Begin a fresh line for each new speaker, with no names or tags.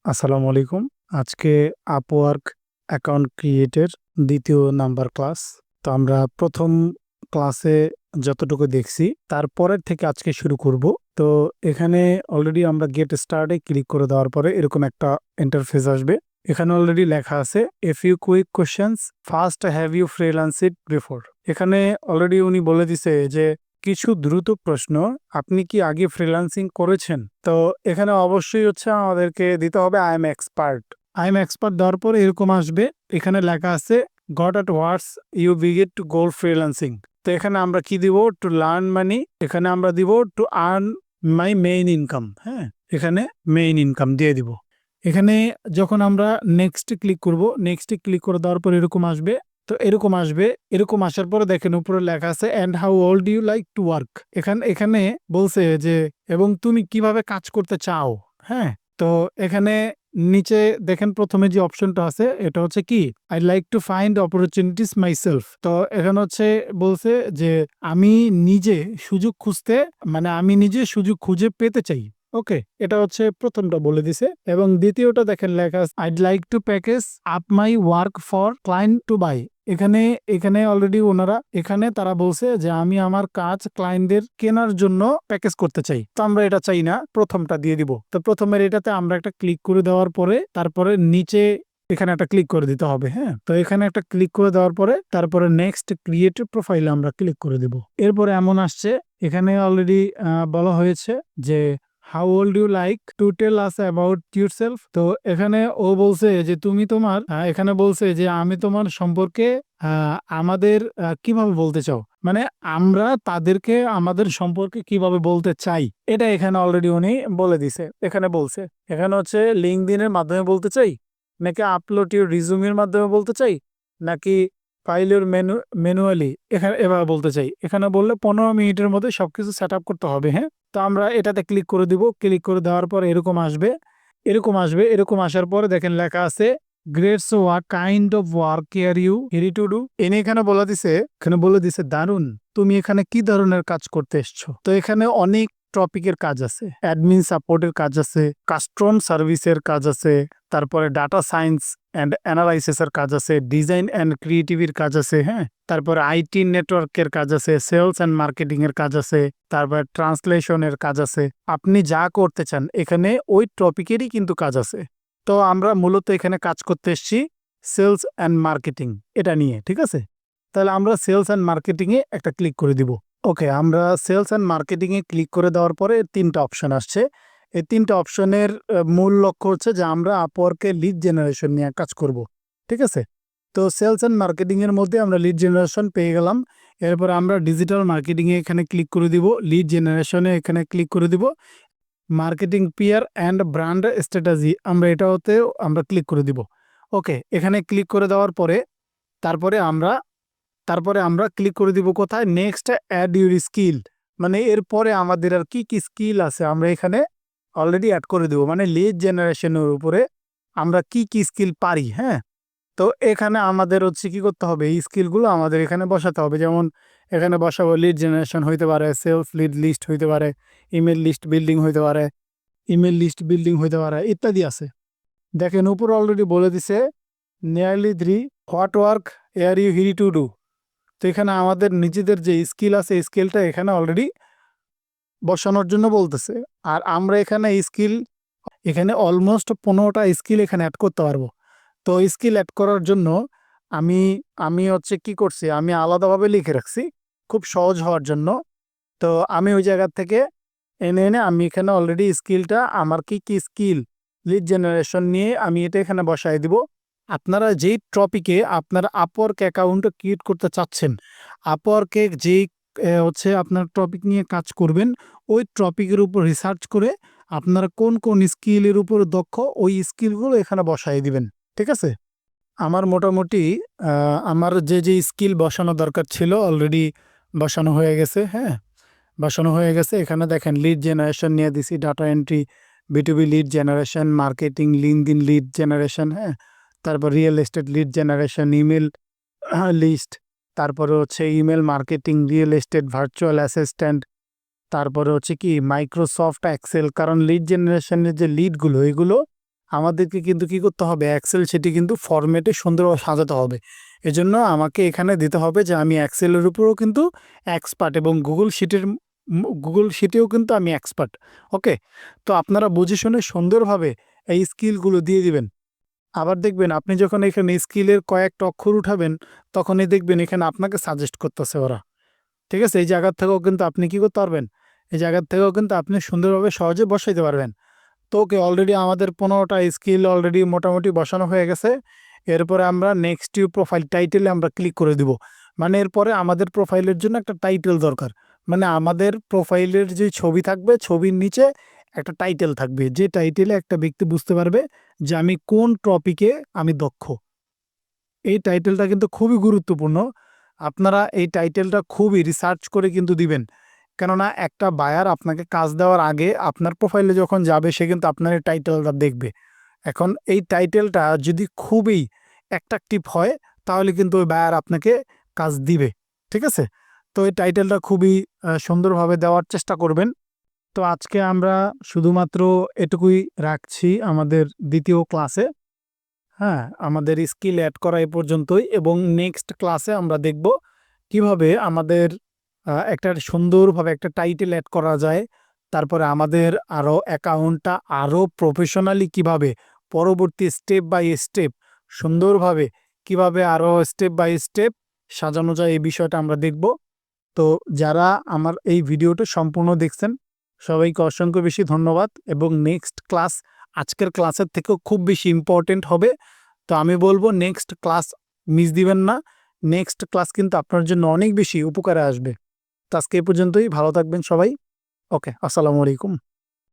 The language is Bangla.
আসসালামু আলাইকুম। আজকে আপওয়ার্ক অ্যাকাউন্ট ক্রিয়েটের ২য় নাম্বার ক্লাস। তো আমরা প্রথম ক্লাসে যতটুকু দেখছি তারপরের থেকে আজকে শুরু করব। তো এখানে অলরেডি আমরা গেট স্টার্টে ক্লিক করে দেওয়ার পরে এরকম একটা ইন্টারফেস আসবে। এখানে অলরেডি লেখা আছে a few quick questions, first have you freelanced before. এখানে অলরেডি উনি বলে দিছে যে কিছু দ্রুত প্রশ্ন, আপনি কি আগে ফ্রিল্যান্সিং করেছেন? তো এখানে অবশ্যই হচ্ছে আমাদেরকে দিতে হবে I am expert. I am expert দেওয়ার পর এরকম আসবে, এখানে লেখা আছে got at what's you biggest to goal freelancing. তো এখানে আমরা কি দিব? To learn money. এখানে আমরা দিব to earn my main income. হ্যাঁ, এখানে মেইন ইনকাম দিয়ে দিব। এখানে যখন আমরা নেক্সট ক্লিক করব, নেক্সট ক্লিক করে দেওয়ার পর এরকম আসবে। তো এরকম আসবে, এরকম আসার পরে দেখেন উপরে লেখা আছে and how old you like to work. এখানে বলছে যে এবং তুমি কিভাবে কাজ করতে চাও। হ্যাঁ, তো এখানে নিচে দেখেন প্রথমে যে অপশনটা আছে এটা হচ্ছে কি I like to find opportunities myself. তো এখানে হচ্ছে বলছে যে আমি নিজে সুযোগ খুঁজতে, মানে আমি নিজে সুযোগ খুঁজে পেতে চাই। ওকে, এটা হচ্ছে প্রথমটা বলে দিছে। এবং দ্বিতীয়টা দেখেন লেখা I'd like to package up my work for client to buy. এখানে এখানে অলরেডি ওনারা এখানে তারা বলছে যে আমি আমার কাজ ক্লায়েন্টদের কেনার জন্য প্যাকেজ করতে চাই। তো আমরা এটা চাই না, প্রথমটা দিয়ে দিব। তো প্রথমের এটাতে আমরা একটা ক্লিক করে দেওয়ার পরে তারপরে নিচে এখানে একটা ক্লিক করে দিতে হবে। হ্যাঁ, তো এখানে একটা ক্লিক করে দেওয়ার পরে তারপরে নেক্সট ক্রিয়েট প্রোফাইলে আমরা ক্লিক করে দিব। এরপরে এমন আসছে, এখানে অলরেডি বলা হয়েছে যে how old you like to tell us about yourself. তো এখানে ও বলছে যে তুমি তোমার এখানে বলছে যে আমি তোমার সম্পর্কে আমাদের কিভাবে বলতে চাও, মানে আমরা তাদেরকে আমাদের সম্পর্কে কিভাবে বলতে চাই, এটা এখানে অলরেডি উনি বলে দিছে। এখানে বলছে এখানে হচ্ছে লিঙ্কডইনের মাধ্যমে বলতে চাই, নাকি আপলোড ইউর রিজুমের মাধ্যমে বলতে চাই, নাকি ফাইলের ম্যানুয়ালি এখানে এভাবে বলতে চাই। এখানে বললে 15 মিনিটের মধ্যে সবকিছু সেট আপ করতে হবে। হ্যাঁ, তো আমরা এটাতে ক্লিক করে দিব। ক্লিক করে দেওয়ার পর এরকম আসবে, এরকম আসার পরে দেখেন লেখা আছে greats work kind of work care you here to do. এখানে বলে দিছে দারুন, তুমি এখানে কি ধরনের কাজ করতে এসছো। তো এখানে অনেক টপিকের কাজ আছে, অ্যাডমিন সাপোর্টের কাজ আছে, কাস্টম সার্ভিসের কাজ আছে, তারপরে ডাটা সায়েন্স অ্যান্ড অ্যানালাইসিসের কাজ আছে, ডিজাইন অ্যান্ড ক্রিয়েটিভির কাজ আছে। হ্যাঁ, তারপরে আইটি নেটওয়ার্কের কাজ আছে, সেলস অ্যান্ড মার্কেটিং এর কাজ আছে, তারপরে ট্রান্সলেশনের কাজ আছে। আপনি যা করতে চান এখানে ওই টপিকেরই কিন্তু কাজ আছে। তো আমরা মূলত এখানে কাজ করতে এসেছি সেলস অ্যান্ড মার্কেটিং এটা নিয়ে। ঠিক আছে, তাহলে আমরা সেলস অ্যান্ড মার্কেটিং এ একটা ক্লিক করে দিব। ওকে, আমরা সেলস অ্যান্ড মার্কেটিং এ ক্লিক করে দেওয়ার পরে 3টা অপশন আসছে। এই 3টা অপশনের মূল লক্ষ্য হচ্ছে যে আমরা আপওয়ার্কে লিড জেনারেশন নিয়ে কাজ করব। ঠিক আছে, তো সেলস অ্যান্ড মার্কেটিং এর মধ্যে আমরা লিড জেনারেশন পেয়ে গেলাম। এরপর আমরা ডিজিটাল মার্কেটিং এ এখানে ক্লিক করে দিব, লিড জেনারেশনে এখানে ক্লিক করে দিব, marketing PR and brand strategy আমরা এটাতেও আমরা ক্লিক করে দিব। ওকে, এখানে ক্লিক করে দেওয়ার পরে তারপরে আমরা ক্লিক করে দিব কোথায়, নেক্সট অ্যাড ইউর স্কিল। মানে এরপরে আমাদের আর কি কি স্কিল আছে আমরা এখানে অলরেডি অ্যাড করে দেবো, মানে লিড জেনারেশনের উপরে আমরা কি কি স্কিল পারি। হ্যাঁ, তো এখানে আমাদের হচ্ছে কি করতে হবে, এই স্কিলগুলো আমাদের এখানে বসাতে হবে। যেমন এখানে বসাবো লিড জেনারেশন হইতে পারে, সেলস লিড লিস্ট হইতে পারে, ইমেল লিস্ট বিল্ডিং হইতে পারে, ইত্যাদি আছে। দেখেন উপর অলরেডি বলে দিছে nearly 3 what work are you হিরি টু ডু। তো এখানে আমাদের নিজেদের যে স্কিল আছে এই স্কিলটা এখানে অলরেডি বসানোর জন্য বলতেছে। আর আমরা এখানে অলমোস্ট 15টা স্কিল এখানে অ্যাড করতে পারবো। তো স্কিল অ্যাড করার জন্য আমি আমি হচ্ছে কি করছি, আমি আলাদাভাবে লিখে রাখছি খুব সহজ হওয়ার জন্য। তো আমি ওই জায়গা থেকে এনে এনে আমি এখানে অলরেডি স্কিলটা আমার কি কি স্কিল লিড জেনারেশন নিয়ে আমি এটা এখানে বসাই দিব। আপনারা যেই টপিকে আপনার আপওয়ার্ক অ্যাকাউন্ট ক্রিয়েট করতে চাচ্ছেন, আপওয়ার্কে যেই হচ্ছে আপনার টপিক নিয়ে কাজ করবেন, ওই টপিকের উপর রিসার্চ করে আপনারা কোন কোন স্কিলের উপর দক্ষ ওই স্কিলগুলো এখানে বসাই দিবেন। ঠিক আছে, আমার মোটামুটি আমার যে যে স্কিল বসানো দরকার ছিল অলরেডি বসানো হয়ে গেছে। হ্যাঁ, বসানো হয়ে গেছে। এখানে দেখেন লিড জেনারেশন নিয়ে দিছি, ডাটা এন্ট্রি, বিটুবি lead generation, marketing, LinkedIn lead generation. হ্যাঁ, তারপর real estate lead generation, email list, তারপরে হচ্ছে email marketing, real estate, virtual assistant, তারপরে হচ্ছে কি মাইক্রোসফট এক্সেল। কারণ লিড জেনারেশনের যে লিডগুলো এগুলো আমাদেরকে কিন্তু কি করতে হবে, এক্সেল সেটি কিন্তু ফরম্যাটে সুন্দরভাবে সাজাতে হবে। এজন্য আমাকে এখানে দিতে হবে যে আমি এক্সেলের উপরেও কিন্তু এক্সপার্ট এবং গুগল শিটেও কিন্তু আমি এক্সপার্ট। ওকে, তো আপনারা বুঝে শুনে সুন্দরভাবে এই স্কিলগুলো দিয়ে দিবেন। আবার দেখবেন আপনি যখন এখানে স্কিলের কয়েকটা অক্ষর উঠাবেন, তখনই দেখবেন এখানে আপনাকে সাজেস্ট করতেছে ওরা। ঠিক আছে, এই জায়গার থেকেও কিন্তু আপনি কি করতে পারবেন, এই জায়গার থেকেও কিন্তু আপনি সুন্দরভাবে সহজে বসাইতে পারবেন। তো ওকে, অলরেডি আমাদের 15টা স্কিল অলরেডি মোটামুটি বসানো হয়ে গেছে। এরপরে আমরা নেক্সট ইউ প্রোফাইল টাইটেলে আমরা ক্লিক করে দিব। মানে এরপরে আমাদের প্রোফাইলের জন্য একটা টাইটেল দরকার। মানে আমাদের প্রোফাইলের যে ছবি থাকবে, ছবির নিচে একটা টাইটেল থাকবে, যে টাইটেলে একটা ব্যক্তি বুঝতে পারবে যে আমি কোন টপিকে আমি দক্ষ। এই টাইটেলটা কিন্তু খুবই গুরুত্বপূর্ণ। আপনারা এই টাইটেলটা খুবই রিসার্চ করে কিন্তু দিবেন। কেননা একটা বায়ার আপনাকে কাজ দেওয়ার আগে আপনার প্রোফাইলে যখন যাবে, সে কিন্তু আপনার এই টাইটেলটা দেখবে। এখন এই টাইটেলটা যদি খুবই অ্যাট্রাকটিভ হয়, তাহলে কিন্তু ওই বায়ার আপনাকে কাজ দিবে। ঠিক আছে? তো এই টাইটেলটা খুবই সুন্দরভাবে দেওয়ার চেষ্টা করবেন। তো আজকে আমরা শুধুমাত্র এটুকুই রাখছি আমাদের দ্বিতীয় ক্লাসে। হ্যাঁ, আমাদের স্কিল অ্যাড করা এ পর্যন্তই, এবং নেক্সট ক্লাসে আমরা দেখব কিভাবে আমাদের একটা সুন্দরভাবে একটা টাইটেল অ্যাড করা যায়। তারপরে আমাদের আরও অ্যাকাউন্টটা আরও প্রফেশনালি কিভাবে পরবর্তী স্টেপ বাই স্টেপ সুন্দরভাবে কিভাবে আরও স্টেপ বাই স্টেপ সাজানো যায়, এই বিষয়টা আমরা দেখব। তো যারা আমার এই ভিডিওটা সম্পূর্ণ দেখছেন, সবাইকে অসংখ্য বেশি ধন্যবাদ। এবং নেক্সট ক্লাস আজকের ক্লাসের থেকেও খুব বেশি ইম্পর্টেন্ট হবে। তো আমি বলবো নেক্সট ক্লাস মিস দিবেন না। নেক্সট ক্লাস কিন্তু আপনার জন্য অনেক বেশি উপকারে আসবে। তো আজকে এই পর্যন্তই, ভালো থাকবেন সবাই। ওকে, আসসালামু আলাইকুম।